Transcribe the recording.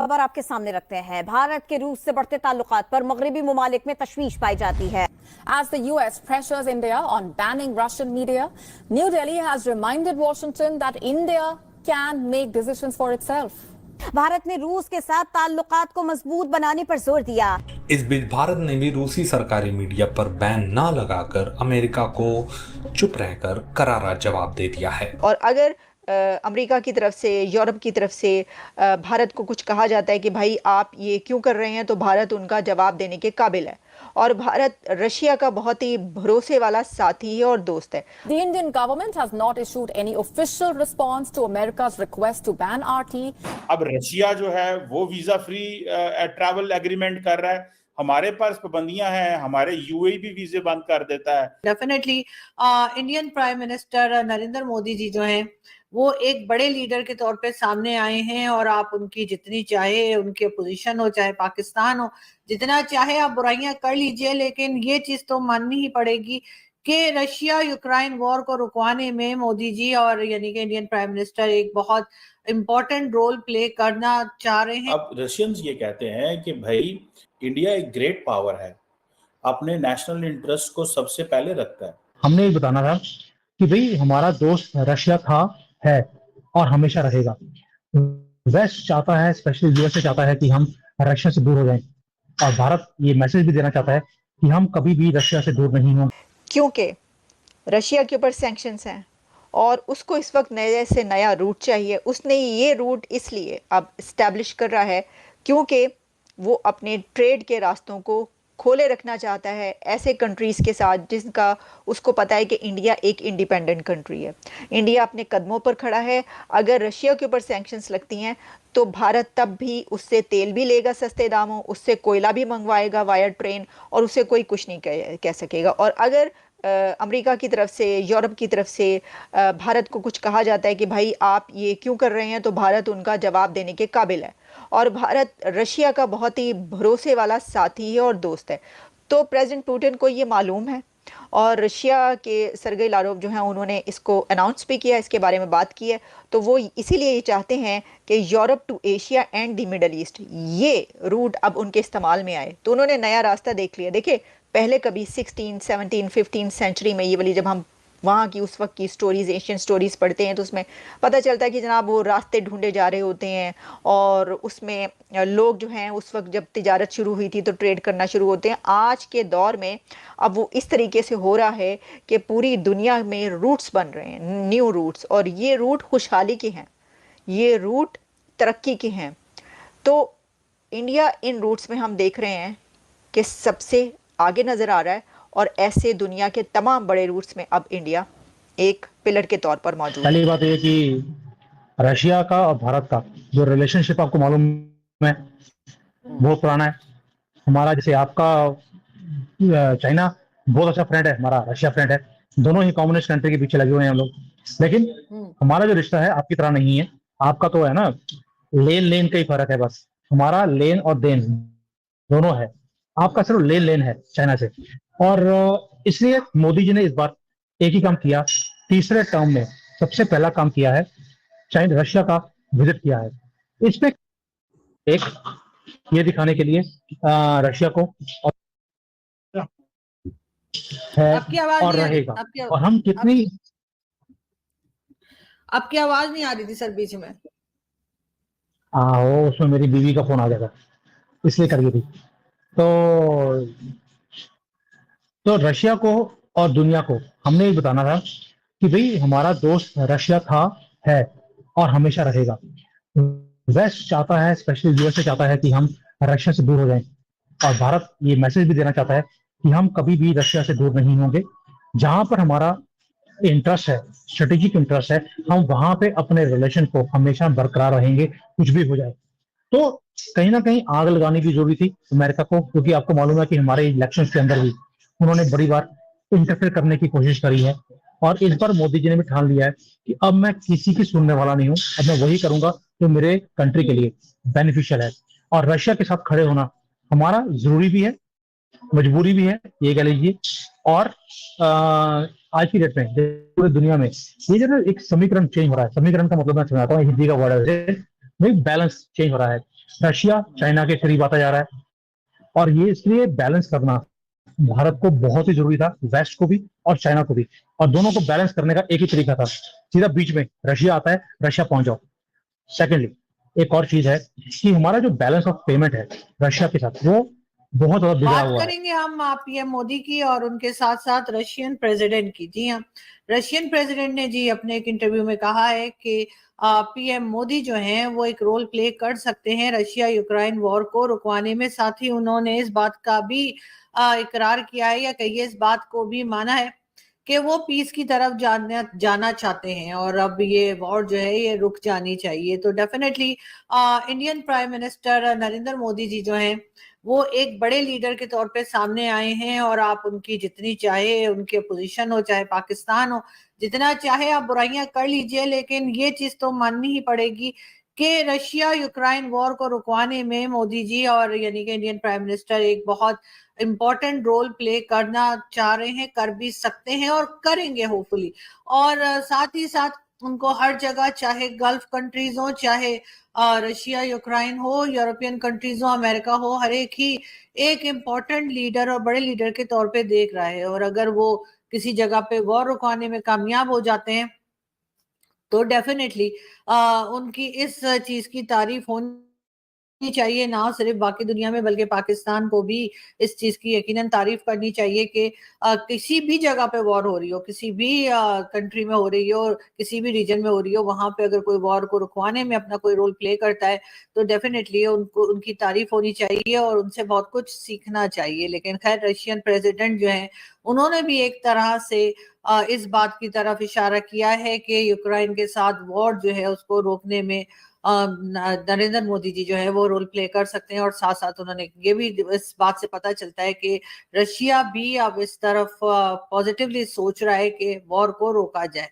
खबर आपके सामने रखते हैं। भारत के रूस से बढ़ते ताल्लुकात पर मगरबी मुमालिक में तशवीश पाई जाती है। As the US pressures India on banning Russian media, New Delhi has reminded Washington that India can make decisions for itself. Bharat ने रूस के साथ ताल्लुकात को मजबूत बनाने पर जोर दिया। इस बीच भारत ने भी रूसी सरकारी मीडिया पर बैन न लगाकर अमेरिका को चुप रहकर करारा जवाब दे दिया है। और अगर अमेरिका की तरफ से, यूरोप की तरफ से भारत को कुछ कहा जाता है कि भाई आप ये क्यों कर रहे हैं, तो भारत उनका जवाब देने के काबिल है। और भारत रशिया का बहुत ही भरोसे वाला साथी है और दोस्त है। The Indian government has not issued any official response to America's request to ban RT. अब रशिया जो है वो वीजा फ्री ट्रैवल एग्रीमेंट कर रहा है, हमारे पास पाबंदियां हैं, हमारे यूएई भी वीजे बंद कर देता है। Definitely Indian prime minister Narendra Modi ji जो हैं वो एक बड़े लीडर के तौर पे सामने आए हैं, और आप उनकी जितनी चाहे उनकी अपोजिशन हो, चाहे पाकिस्तान हो, जितना चाहे आप बुराइयां कर लीजिए, लेकिन ये चीज तो माननी ही पड़ेगी कि रशिया यूक्रेन वॉर को रुकवाने में मोदी जी और यानी कि इंडियन प्राइम मिनिस्टर एक बहुत इंपॉर्टेंट रोल प्ले करना चाह रहे हैं। अब रशियंस ये कहते हैं कि भाई इंडिया एक ग्रेट पावर है, अपने नेशनल इंटरेस्ट को सबसे पहले रखता है। हमने ये बताना था कि भाई हमारा दोस्त रशिया था, है और हमेशा रहेगा। वेस्ट चाहता है, स्पेशली यूएसए चाहता है कि हम रशिया से दूर हो जाएं, और भारत ये मैसेज भी देना चाहता है कि हम कभी भी रशिया से दूर नहीं होंगे, क्योंकि रशिया के ऊपर सैंक्शंस हैं और उसको इस वक्त नए से नया रूट चाहिए। उसने ये रूट इसलिए अब इस्टेब्लिश कर रहा है क्योंकि वो अपने ट्रेड के रास्तों को खोले रखना चाहता है ऐसे कंट्रीज़ के साथ जिनका उसको पता है कि इंडिया एक इंडिपेंडेंट कंट्री है, इंडिया अपने कदमों पर खड़ा है। अगर रशिया के ऊपर सैंक्शंस लगती हैं तो भारत तब भी उससे तेल भी लेगा सस्ते दामों, उससे कोयला भी मंगवाएगा वाया ट्रेन, और उसे कोई कुछ नहीं कह सकेगा। और अगर अमेरिका की तरफ से, यूरोप की तरफ से भारत को कुछ कहा जाता है कि भाई आप ये क्यों कर रहे हैं, तो भारत उनका जवाब देने के काबिल है। और भारत रशिया का बहुत ही भरोसे वाला साथी है और दोस्त है। तो प्रेसिडेंट पुतिन को ये मालूम है, और रशिया के सरगेई लारोव जो हैं उन्होंने इसको अनाउंस भी किया, इसके बारे में बात की है। तो वो इसीलिए ये चाहते हैं कि Europe to Asia and the Middle East ये रूट अब उनके इस्तेमाल में आए। तो उन्होंने नया रास्ता देख लिया। देखिए पहले कभी 16, 17, 15 सेंचुरी में ये वाली, जब हम वहाँ की उस वक्त की स्टोरीज, एशियन स्टोरीज पढ़ते हैं तो उसमें पता चलता है कि जनाब वो रास्ते ढूंढे जा रहे होते हैं, और उसमें लोग जो हैं उस वक्त जब तिजारत शुरू हुई थी तो ट्रेड करना शुरू होते हैं। आज के दौर में अब वो इस तरीके से हो रहा है कि पूरी दुनिया में रूट्स बन रहे हैं, न्यू रूट्स, और ये रूट खुशहाली के हैं, ये रूट तरक्की के हैं। तो इंडिया इन रूट्स में हम देख रहे हैं कि सबसे आगे नज़र आ रहा है, और ऐसे दुनिया के तमाम बड़े रूट्स में अब इंडिया एक पिलर के तौर पर मौजूद है। पहली बात ये कि रशिया का और भारत का जो रिलेशनशिप आपको मालूम है बहुत पुराना है। हमारा जैसे आपका चाइना बहुत अच्छा फ्रेंड है, हमारा रशिया फ्रेंड है, दोनों ही कम्युनिस्ट कंट्री के पीछे लगे हुए हैं हम लोग। लेकिन हमारा जो रिश्ता है आपकी तरह नहीं है। आपका तो है ना लेन लेन का ही फर्क है, बस हमारा लेन और देन दोनों है, आपका सिर्फ लेन लेन है चाइना से। और इसलिए मोदी जी ने इस बार एक ही काम किया, तीसरे टर्म में सबसे पहला काम किया है, चाइना रशिया का विजिट किया है। इस पे एक ये दिखाने के लिए रशिया को है और रहेगा, और हम कितनी आपकी आवाज नहीं आ रही थी सर बीच में। उसमें मेरी बीवी का फोन आ गया था इसलिए कर गई थी। तो रशिया को और दुनिया को हमने ये बताना था कि भाई हमारा दोस्त रशिया था, है और हमेशा रहेगा। वेस्ट चाहता है, स्पेशली यूएसए चाहता है कि हम रशिया से दूर हो जाएं, और भारत ये मैसेज भी देना चाहता है कि हम कभी भी रशिया से दूर नहीं होंगे। जहां पर हमारा इंटरेस्ट है, स्ट्रेटेजिक इंटरेस्ट है, हम वहां पे अपने रिलेशन को हमेशा बरकरार रहेंगे, कुछ भी हो जाए। तो कहीं ना कहीं आग लगाने की जरूरत थी अमेरिका को, क्योंकि आपको मालूम है कि हमारे इलेक्शन के अंदर भी उन्होंने बड़ी बार इंटरफेयर करने की कोशिश करी है। और इस बार मोदी जी ने भी ठान लिया है कि अब मैं किसी की सुनने वाला नहीं हूँ, अब मैं वही करूंगा जो मेरे कंट्री के लिए बेनिफिशियल है। और रशिया के साथ खड़े होना हमारा जरूरी भी है, मजबूरी भी है, ये कह लीजिए। और आज की डेट में पूरी दुनिया में ये जो एक समीकरण चेंज हो रहा है, समीकरण का मतलब मैं समझाता हूँ, हिंदी का वर्ड है, बैलेंस चेंज हो रहा है। रशिया चाइना के करीब आता जा रहा है, और ये इसलिए बैलेंस करना भारत को बहुत ही जरूरी था, वेस्ट को भी और चाइना को भी। और दोनों को बैलेंस करने का एक ही तरीका था, सीधा बीच में रशिया आता है, रशिया पहुंच जाओ। सेकेंडली, एक और चीज है कि हमारा जो बैलेंस ऑफ पेमेंट है रशिया के साथ, वो बहुत ज्यादा बिगड़ा बात हुआ है। करेंगे हम पीएम मोदी की और उनके साथ साथ रशियन प्रेसिडेंट की। जी हाँ, रशियन प्रेसिडेंट ने जी अपने एक इंटरव्यू में कहा है कि पीएम मोदी जो हैं वो एक रोल प्ले कर सकते हैं रशिया यूक्रेन वॉर को रुकवाने में। साथ ही उन्होंने इस बात का भी इकरार किया है, या कहिए इस बात को भी माना है कि वो पीस की तरफ जाना चाहते हैं और अब ये वॉर जो है ये रुक जानी चाहिए। तो definitely Indian prime minister Narendra Modi ji जो हैं वो एक बड़े लीडर के तौर पे सामने आए हैं, और आप उनकी जितनी चाहे उनकी अपोजिशन हो, चाहे पाकिस्तान हो, जितना चाहे आप बुराइयां कर लीजिए, लेकिन ये चीज तो माननी ही पड़ेगी कि रशिया यूक्रेन वॉर को रुकवाने में मोदी जी और यानी कि इंडियन प्राइम मिनिस्टर एक बहुत इंपॉर्टेंट रोल प्ले करना चाह रहे हैं, कर भी सकते हैं और करेंगे होपफुली। और साथ ही साथ उनको हर जगह, चाहे गल्फ कंट्रीज हो, चाहे रशिया यूक्रेन हो, यूरोपियन कंट्रीज हो, अमेरिका हो, हर एक ही एक इम्पोर्टेंट लीडर और बड़े लीडर के तौर पे देख रहा है। और अगर वो किसी जगह पे वॉर रुकवाने में कामयाब हो जाते हैं तो डेफिनेटली उनकी इस चीज की तारीफ होनी चाहिए, ना सिर्फ बाकी दुनिया में बल्कि पाकिस्तान को भी इस चीज की यकीनन तारीफ करनी चाहिए कि किसी भी जगह पे वॉर हो रही हो, किसी भी कंट्री में हो रही हो, किसी भी रीजन में हो रही हो, वहां पे अगर कोई वॉर को रुकवाने में अपना कोई रोल प्ले करता है तो डेफिनेटली उनको उनकी तारीफ होनी चाहिए और उनसे बहुत कुछ सीखना चाहिए। लेकिन खैर, रशियन प्रेसिडेंट जो है उन्होंने भी एक तरह से इस बात की तरफ इशारा किया है कि यूक्रेन के साथ वॉर जो है उसको रोकने में नरेंद्र मोदी जी जो है वो रोल प्ले कर सकते हैं। और साथ साथ उन्होंने ये भी, इस बात से पता चलता है कि रशिया भी अब इस तरफ पॉजिटिवली सोच रहा है कि वॉर को रोका जाए।